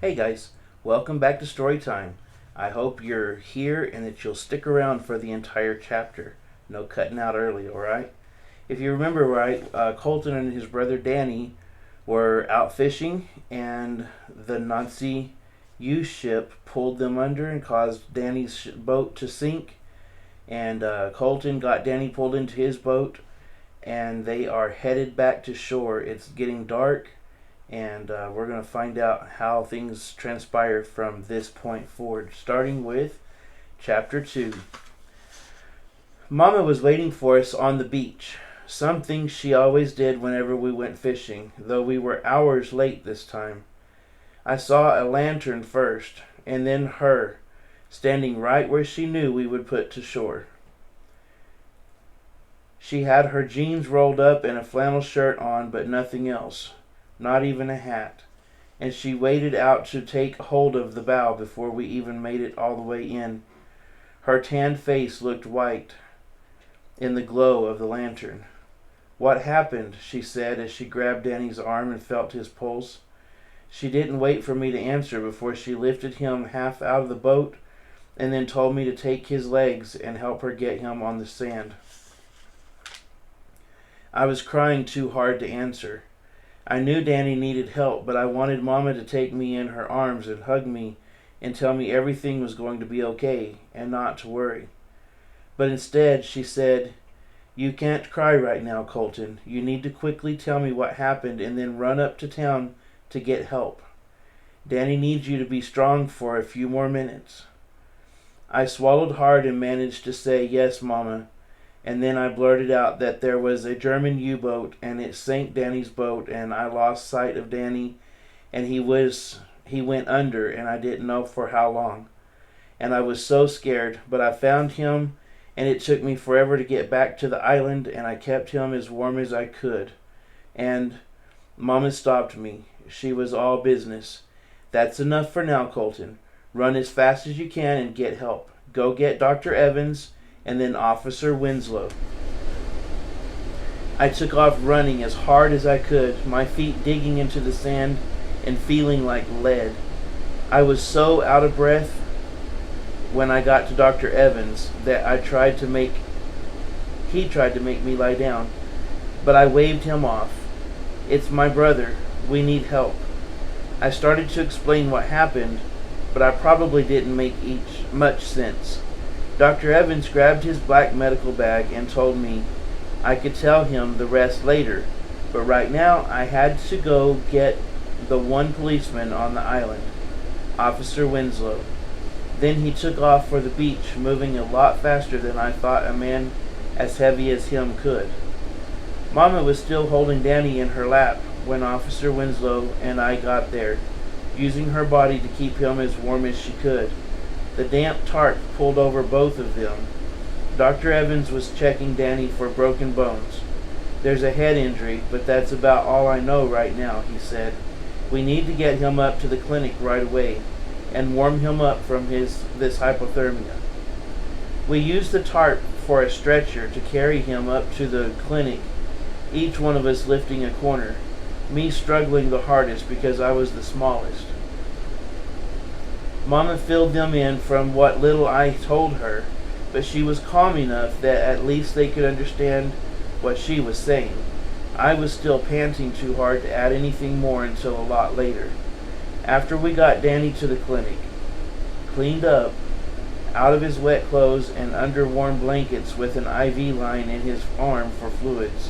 Hey guys, welcome back to Storytime. I hope you're here and that you'll stick around for the entire chapter. No cutting out early, alright? If you remember right, Colton and his brother Danny were out fishing and the Nazi U-ship pulled them under and caused Danny's boat to sink. And Colton got Danny pulled into his boat and they are headed back to shore. It's getting dark and we're going to find out how things transpire from this point forward, starting with chapter 2. Mama was waiting for us on the beach, something she always did whenever we went fishing, though we were hours late this time. I saw a lantern first, and then her, standing right where she knew we would put to shore. She had her jeans rolled up and a flannel shirt on, but nothing else. Not even a hat, and she waded out to take hold of the bow before we even made it all the way in. Her tanned face looked white in the glow of the lantern. "What happened?" she said as she grabbed Danny's arm and felt his pulse. She didn't wait for me to answer before she lifted him half out of the boat and then told me to take his legs and help her get him on the sand. I was crying too hard to answer. I knew Danny needed help, but I wanted Mama to take me in her arms and hug me and tell me everything was going to be okay and not to worry. But instead, she said, "You can't cry right now, Colton. You need to quickly tell me what happened and then run up to town to get help. Danny needs you to be strong for a few more minutes." I swallowed hard and managed to say, "Yes, Mama." And then I blurted out that there was a German U-boat and it sank Danny's boat and I lost sight of Danny and he went under and I didn't know for how long. And I was so scared, but I found him and it took me forever to get back to the island and I kept him as warm as I could. And Mama stopped me. She was all business. "That's enough for now, Colton. Run as fast as you can and get help. Go get Dr. Evans and then Officer Winslow." I took off running as hard as I could, my feet digging into the sand and feeling like lead. I was so out of breath when I got to Dr. Evans that he tried to make me lie down, but I waved him off. "It's my brother. We need help." I started to explain what happened, but I probably didn't make much sense. Dr. Evans grabbed his black medical bag and told me I could tell him the rest later, but right now I had to go get the one policeman on the island, Officer Winslow. Then he took off for the beach, moving a lot faster than I thought a man as heavy as him could. Mama was still holding Danny in her lap when Officer Winslow and I got there, using her body to keep him as warm as she could. The damp tarp pulled over both of them. Dr. Evans was checking Danny for broken bones. "There's a head injury, but that's about all I know right now," he said. "We need to get him up to the clinic right away and warm him up from this hypothermia." We used the tarp for a stretcher to carry him up to the clinic, each one of us lifting a corner, me struggling the hardest because I was the smallest. Mama filled them in from what little I told her, but she was calm enough that at least they could understand what she was saying. I was still panting too hard to add anything more until a lot later. After we got Danny to the clinic, cleaned up, out of his wet clothes and under warm blankets with an IV line in his arm for fluids,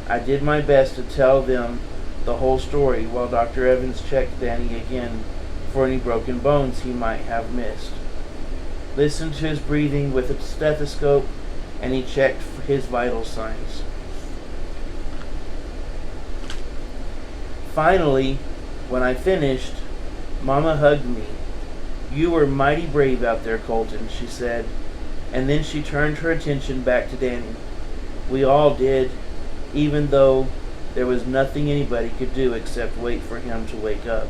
I did my best to tell them the whole story while Dr. Evans checked Danny again for any broken bones he might have missed. Listened to his breathing with a stethoscope, and he checked for his vital signs. Finally, when I finished, Mama hugged me. "You were mighty brave out there, Colton," she said, and then she turned her attention back to Danny. "We all did, even though there was nothing anybody could do except wait for him to wake up."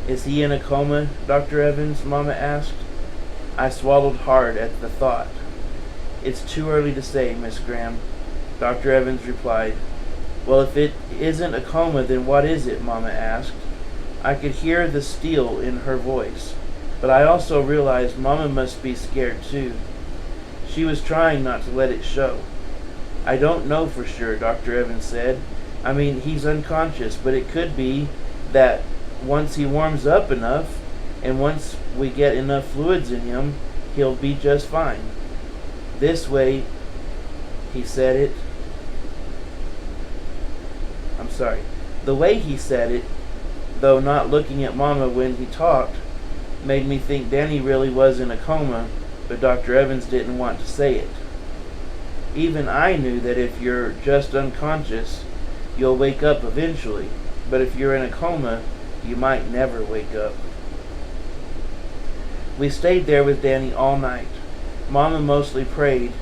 "Is he in a coma, Dr. Evans?" Mama asked. I swallowed hard at the thought. "It's too early to say, Miss Graham," Dr. Evans replied. "Well, if it isn't a coma, then what is it?" Mama asked. I could hear the steel in her voice, but I also realized Mama must be scared too. She was trying not to let it show. I don't know for sure, Dr. Evans said. I mean, he's unconscious, but it could be that once he warms up enough, and once we get enough fluids in him, he'll be just fine. This way, he said it. I'm sorry. The way he said it, though not looking at Mama when he talked, made me think Danny really was in a coma, but Dr. Evans didn't want to say it. Even I knew that if you're just unconscious, you'll wake up eventually, but if you're in a coma, you might never wake up. We stayed there with Danny all night. Mama mostly prayed,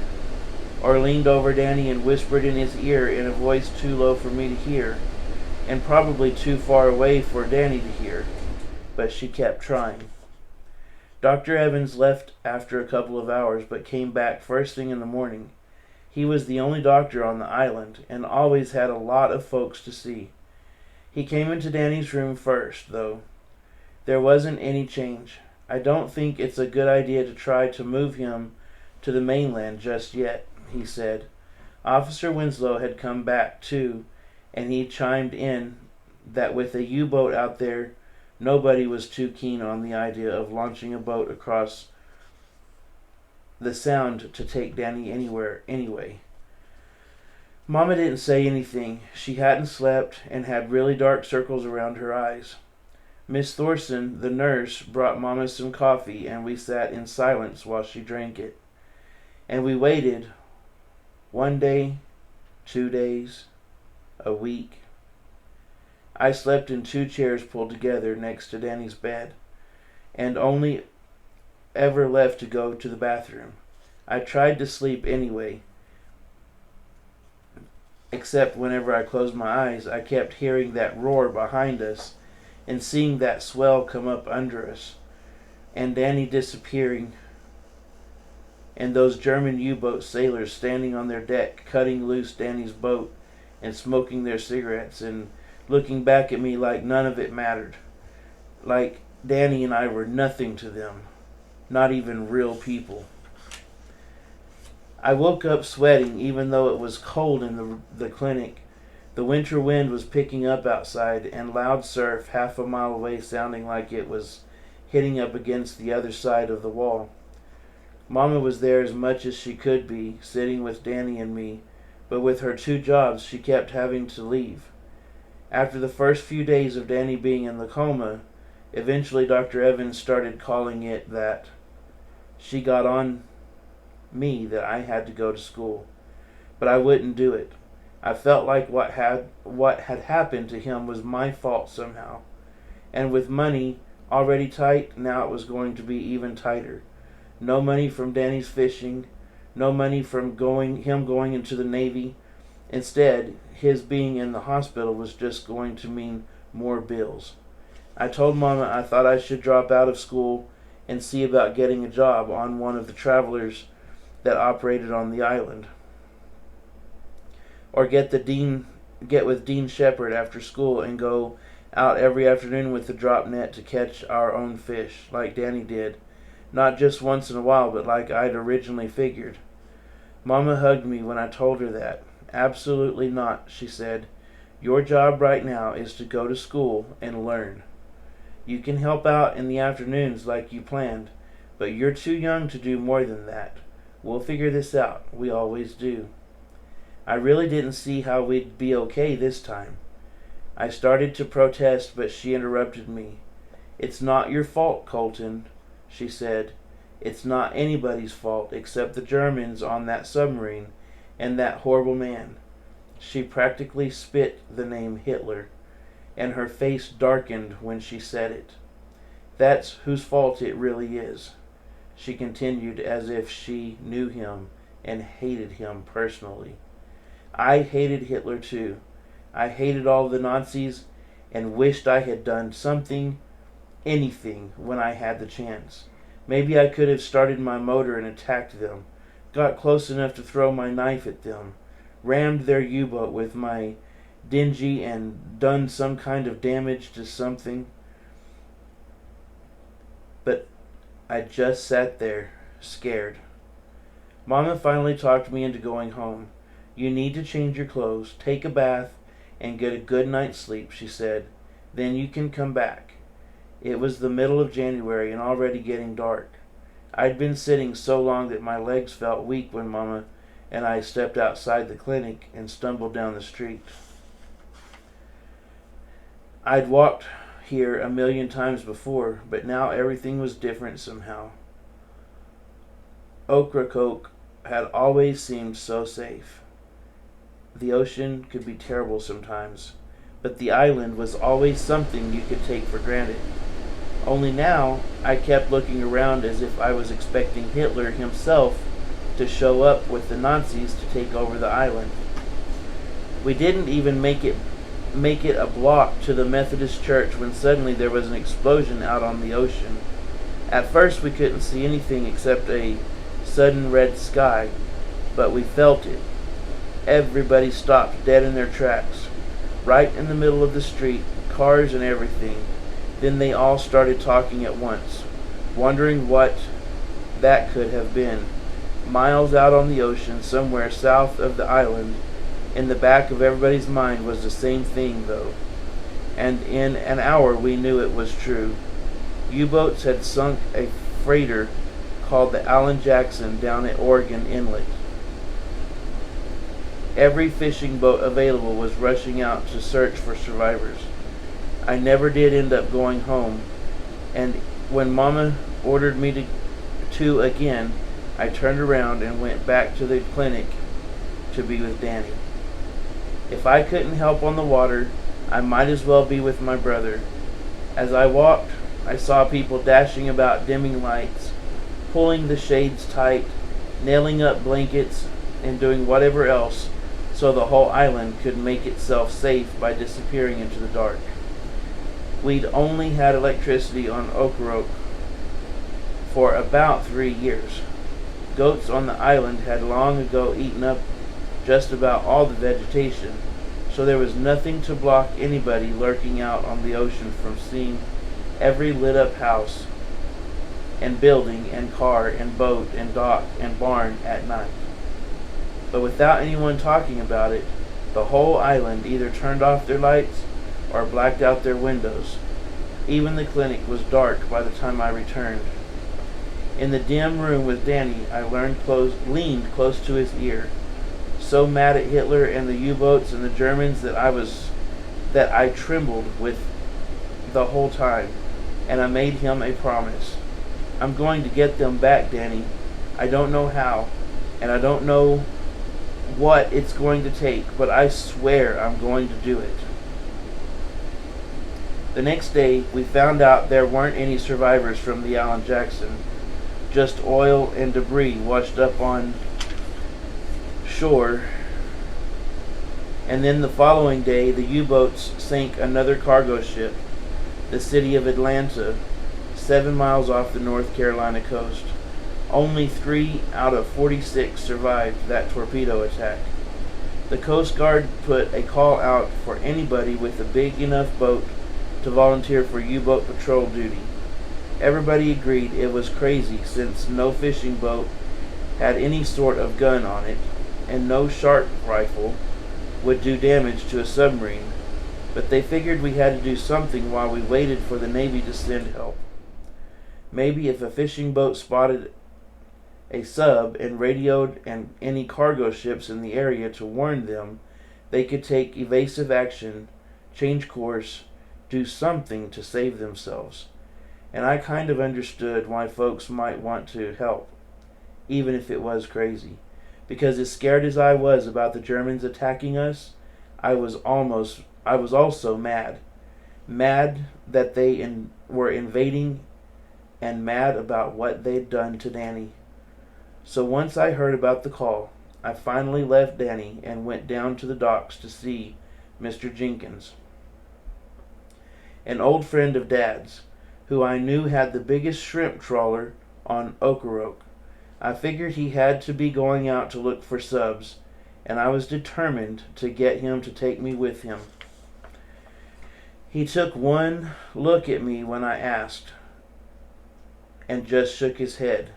or leaned over Danny and whispered in his ear in a voice too low for me to hear, and probably too far away for Danny to hear, but she kept trying. Dr. Evans left after a couple of hours, but came back first thing in the morning. He was the only doctor on the island, and always had a lot of folks to see. He came into Danny's room first, though. There wasn't any change. I don't think it's a good idea to try to move him to the mainland just yet, he said. Officer Winslow had come back, too, and he chimed in that with a U-boat out there, nobody was too keen on the idea of launching a boat across the Sound to take Danny anywhere anyway. Mama didn't say anything. She hadn't slept and had really dark circles around her eyes. Miss Thorson, the nurse, brought Mama some coffee, and we sat in silence while she drank it. And we waited 1 day, 2 days, a week. I slept in 2 chairs pulled together next to Danny's bed, and only ever left to go to the bathroom. I tried to sleep anyway, except whenever I closed my eyes, I kept hearing that roar behind us and seeing that swell come up under us, and Danny disappearing, and those German U-boat sailors standing on their deck cutting loose Danny's boat and smoking their cigarettes and looking back at me like none of it mattered, like Danny and I were nothing to them, not even real people. I woke up sweating even though it was cold in the clinic. The winter wind was picking up outside, and loud surf half a mile away sounding like it was hitting up against the other side of the wall. Mama was there as much as she could be, sitting with Danny and me, but with her 2 jobs she kept having to leave. After the first few days of Danny being in the coma, eventually Dr. Evans started calling it that. She got on me that I had to go to school, but I wouldn't do it. I felt like what had happened to him was my fault somehow. And with money already tight, now it was going to be even tighter. No money from Danny's fishing, no money from him going into the Navy. Instead, his being in the hospital was just going to mean more bills. I told Mama I thought I should drop out of school and see about getting a job on one of the travelers that operated on the island, or get with Dean Shepard after school and go out every afternoon with the drop net to catch our own fish, like Danny did, not just once in a while, but like I'd originally figured. Mama hugged me when I told her that. Absolutely not, she said. Your job right now is to go to school and learn. You can help out in the afternoons like you planned, but you're too young to do more than that. We'll figure this out. We always do. I really didn't see how we'd be okay this time. I started to protest, but she interrupted me. It's not your fault, Colton, she said. It's not anybody's fault except the Germans on that submarine and that horrible man. She practically spit the name Hitler, and her face darkened when she said it. That's whose fault it really is, she continued as if she knew him and hated him personally. I hated Hitler too. I hated all the Nazis and wished I had done something, anything, when I had the chance. Maybe I could have started my motor and attacked them, got close enough to throw my knife at them, rammed their U-boat with my dingy and done some kind of damage to something. But I just sat there, scared. Mama finally talked me into going home. You need to change your clothes, take a bath, and get a good night's sleep, she said. Then you can come back. It was the middle of January and already getting dark. I'd been sitting so long that my legs felt weak when Mama and I stepped outside the clinic and stumbled down the street. I'd walked here a million times before, but now everything was different somehow. Ocracoke had always seemed so safe. The ocean could be terrible sometimes, but the island was always something you could take for granted. Only now I kept looking around as if I was expecting Hitler himself to show up with the Nazis to take over the island. We didn't even make it a block to the Methodist church when suddenly there was an explosion out on the ocean. At first we couldn't see anything except a sudden red sky, but we felt it. Everybody stopped dead in their tracks, right in the middle of the street, cars and everything. Then they all started talking at once, wondering what that could have been. Miles out on the ocean, somewhere south of the island, in the back of everybody's mind was the same thing, though. And in an hour we knew it was true. U-boats had sunk a freighter called the Alan Jackson down at Oregon Inlet. Every fishing boat available was rushing out to search for survivors. I never did end up going home, and when Mama ordered me to again, I turned around and went back to the clinic to be with Danny. If I couldn't help on the water, I might as well be with my brother. As I walked, I saw people dashing about, dimming lights, pulling the shades tight, nailing up blankets, and doing whatever else so the whole island could make itself safe by disappearing into the dark. We'd only had electricity on Ocracoke for about 3 years. Goats on the island had long ago eaten up just about all the vegetation, so there was nothing to block anybody lurking out on the ocean from seeing every lit up house and building and car and boat and dock and barn at night. But without anyone talking about it, the whole island either turned off their lights or blacked out their windows. Even the clinic was dark by the time I returned. In the dim room with Danny, I leaned close to his ear, so mad at Hitler and the U-boats and the Germans that I trembled with the whole time, and I made him a promise. I'm going to get them back, Danny. I don't know how, and I don't know what it's going to take, but I swear I'm going to do it. The next day, we found out there weren't any survivors from the Alan Jackson, just oil and debris washed up on shore. And then the following day, the U-boats sank another cargo ship, the city of Atlanta, 7 miles off the North Carolina coast. Only 3 out of 46 survived that torpedo attack. The Coast Guard put a call out for anybody with a big enough boat to volunteer for U-boat patrol duty. Everybody agreed it was crazy since no fishing boat had any sort of gun on it, and no shark rifle would do damage to a submarine, but they figured we had to do something while we waited for the Navy to send help. Maybe if a fishing boat spotted a sub and radioed any cargo ships in the area to warn them, they could take evasive action, change course, do something to save themselves. And I kind of understood why folks might want to help, even if it was crazy. Because as scared as I was about the Germans attacking us, I was also mad. Mad that they were invading, and mad about what they'd done to Danny. So once I heard about the call, I finally left Danny and went down to the docks to see Mr. Jenkins, an old friend of Dad's, who I knew had the biggest shrimp trawler on Ocracoke. I figured he had to be going out to look for subs, and I was determined to get him to take me with him. He took one look at me when I asked, and just shook his head.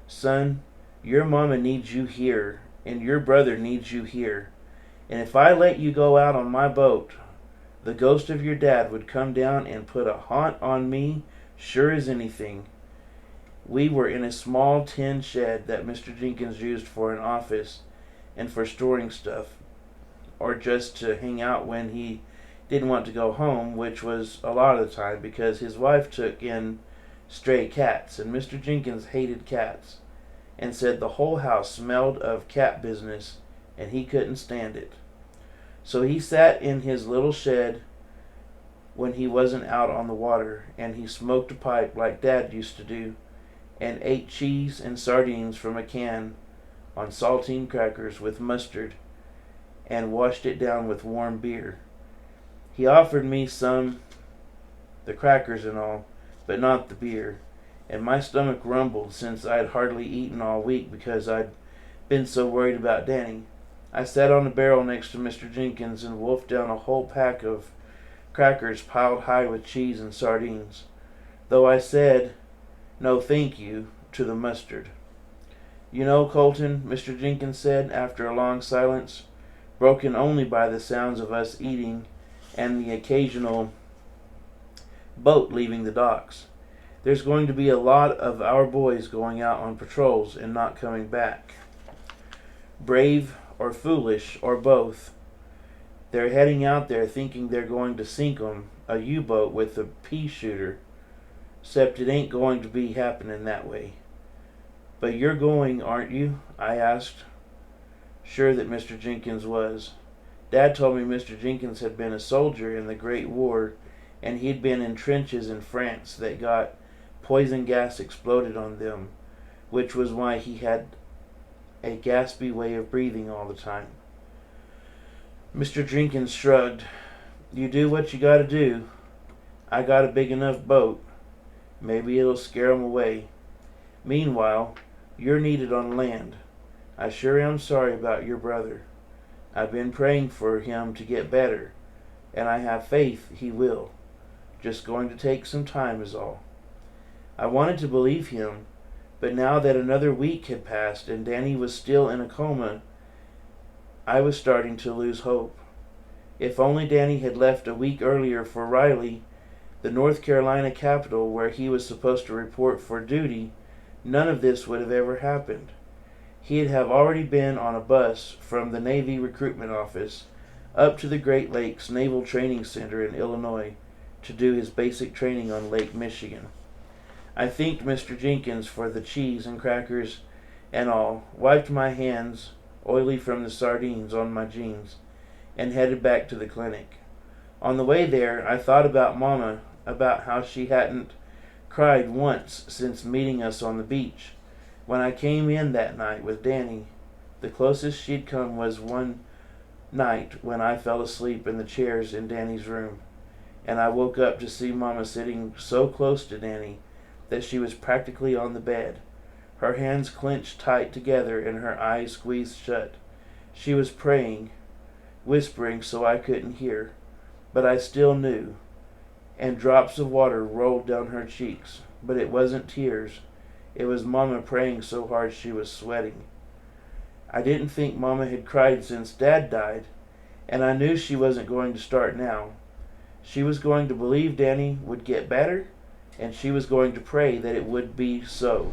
Son, your mama needs you here, and your brother needs you here. And if I let you go out on my boat, the ghost of your dad would come down and put a haunt on me, sure as anything. We were in a small tin shed that Mr. Jenkins used for an office and for storing stuff, or just to hang out when he didn't want to go home, which was a lot of the time because his wife took in stray cats, and Mr. Jenkins hated cats and said the whole house smelled of cat business and he couldn't stand it. So he sat in his little shed when he wasn't out on the water, and he smoked a pipe like Dad used to do, and ate cheese and sardines from a can on saltine crackers with mustard, and washed it down with warm beer. He offered me some, the crackers and all, but not the beer, and my stomach rumbled since I had hardly eaten all week because I'd been so worried about Danny. I sat on a barrel next to Mr. Jenkins and wolfed down a whole pack of crackers piled high with cheese and sardines, though I said, "No, thank you," to the mustard. "You know, Colton," Mr. Jenkins said after a long silence, broken only by the sounds of us eating and the occasional boat leaving the docks, "there's going to be a lot of our boys going out on patrols and not coming back. Brave or foolish, or both. They're heading out there thinking they're going to sink 'em, a U-boat with a pea shooter, 'cept it ain't going to be happening that way." "But you're going, aren't you?" I asked, sure that Mr. Jenkins was. Dad told me Mr. Jenkins had been a soldier in the Great War, and he'd been in trenches in France that got poison gas exploded on them, which was why he had a gaspy way of breathing all the time. Mr. Jenkins shrugged. "You do what you gotta do. I got a big enough boat. Maybe it'll scare 'em away. Meanwhile, you're needed on land. I sure am sorry about your brother. I've been praying for him to get better, and I have faith he will. Just going to take some time is all." I wanted to believe him, but now that another week had passed and Danny was still in a coma, I was starting to lose hope. If only Danny had left a week earlier for Riley, the North Carolina capital, where he was supposed to report for duty, none of this would have ever happened. He'd have already been on a bus from the Navy recruitment office up to the Great Lakes Naval Training Center in Illinois to do his basic training on Lake Michigan. I thanked Mr. Jenkins for the cheese and crackers and all, wiped my hands, oily from the sardines, on my jeans, and headed back to the clinic. On the way there, I thought about Mama, about how she hadn't cried once since meeting us on the beach. When I came in that night with Danny, the closest she'd come was one night when I fell asleep in the chairs in Danny's room, and I woke up to see Mama sitting so close to Danny that she was practically on the bed, her hands clenched tight together and her eyes squeezed shut. She was praying, whispering so I couldn't hear, but I still knew, and drops of water rolled down her cheeks, but it wasn't tears. It was Mama praying so hard she was sweating. I didn't think Mama had cried since Dad died, and I knew she wasn't going to start now. She was going to believe Danny would get better, and she was going to pray that it would be so.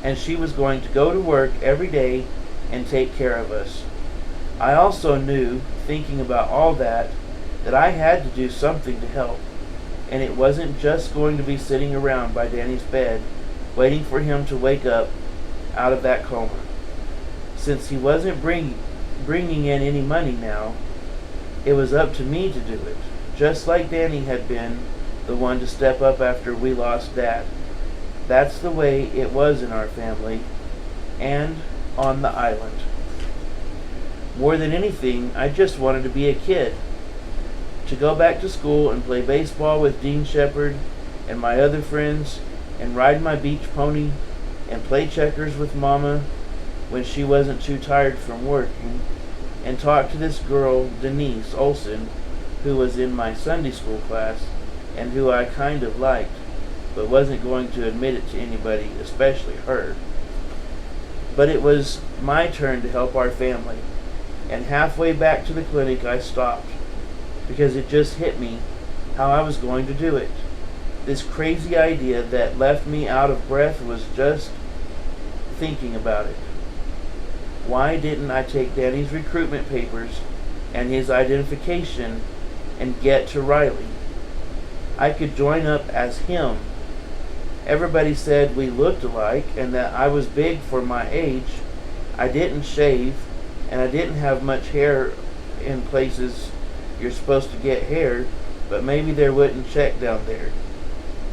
And she was going to go to work every day and take care of us. I also knew, thinking about all that I had to do something to help, and it wasn't just going to be sitting around by Danny's bed, waiting for him to wake up out of that coma. Since he wasn't bringing in any money now, it was up to me to do it, just like Danny had been the one to step up after we lost Dad. That's the way it was in our family and on the island. More than anything, I just wanted to be a kid, to go back to school and play baseball with Dean Shepard and my other friends, and ride my beach pony and play checkers with Mama when she wasn't too tired from working, and talk to this girl, Denise Olson, who was in my Sunday school class and who I kind of liked. but wasn't going to admit it to anybody, especially her. But it was my turn to help our family, and halfway back to the clinic I stopped, because it just hit me how I was going to do it. This crazy idea that left me out of breath was just thinking about it. Why didn't I take Danny's recruitment papers and his identification and get to Riley? I could join up as him. Everybody said we looked alike and that I was big for my age. I didn't shave, and I didn't have much hair in places you're supposed to get hair, but maybe they wouldn't check down there.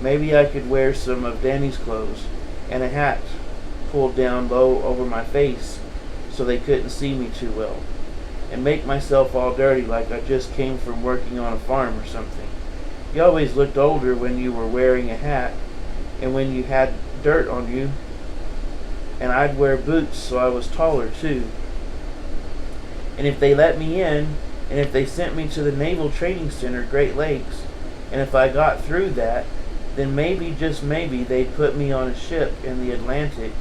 Maybe I could wear some of Danny's clothes and a hat pulled down low over my face so they couldn't see me too well, and make myself all dirty like I just came from working on a farm or something. You always looked older when you were wearing a hat and when you had dirt on you, and I'd wear boots so I was taller too. And if they let me in, and if they sent me to the Naval Training Center, Great Lakes, and if I got through that, then maybe, just maybe, they'd put me on a ship in the Atlantic,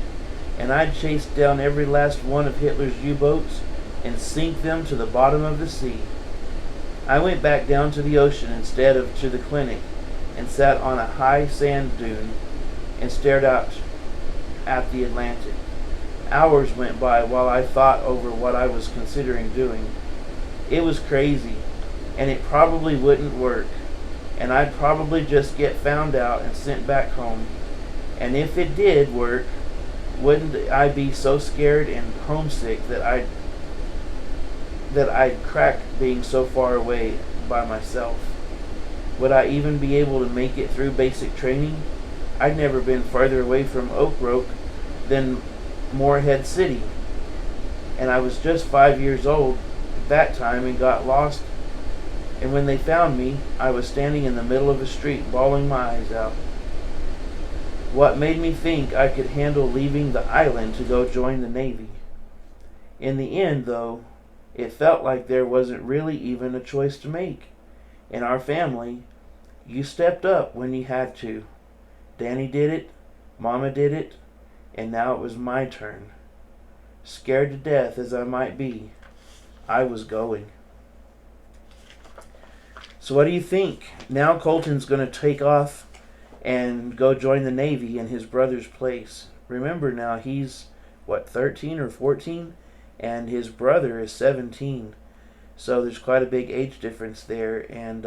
and I'd chase down every last one of Hitler's U-boats and sink them to the bottom of the sea. I went back down to the ocean instead of to the clinic, and sat on a high sand dune and stared out at the Atlantic. Hours went by while I thought over what I was considering doing. It was crazy, and it probably wouldn't work, and I'd probably just get found out and sent back home. And if it did work, wouldn't I be so scared and homesick that I'd crack being so far away by myself? Would I even be able to make it through basic training? I'd never been farther away from Oak Brook than Moorhead City, and I was just 5 years old at that time and got lost. And when they found me, I was standing in the middle of a street bawling my eyes out. What made me think I could handle leaving the island to go join the Navy? In the end, though, it felt like there wasn't really even a choice to make. In our family, you stepped up when you had to. Danny did it, Mama did it, and now it was my turn. Scared to death as I might be, I was going. So what do you think? Now Colton's going to take off and go join the Navy in his brother's place. Remember now, he's, 13 or 14? And his brother is 17. So there's quite a big age difference there. And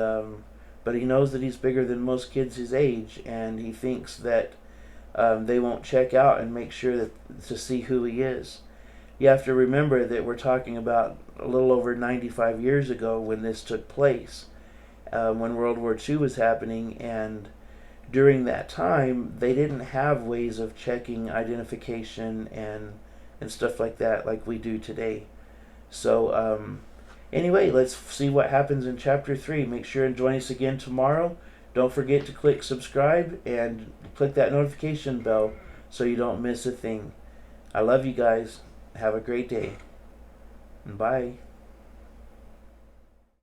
but he knows that he's bigger than most kids his age, and he thinks that they won't check out and make sure that to see who he is. You have to remember that we're talking about a little over 95 years ago when this took place, when World War II was happening, and during that time they didn't have ways of checking identification and stuff like that like we do today. So anyway, let's see what happens in chapter 3. Make sure and join us again tomorrow. Don't forget to click subscribe and click that notification bell so you don't miss a thing. I love you guys. Have a great day. Bye.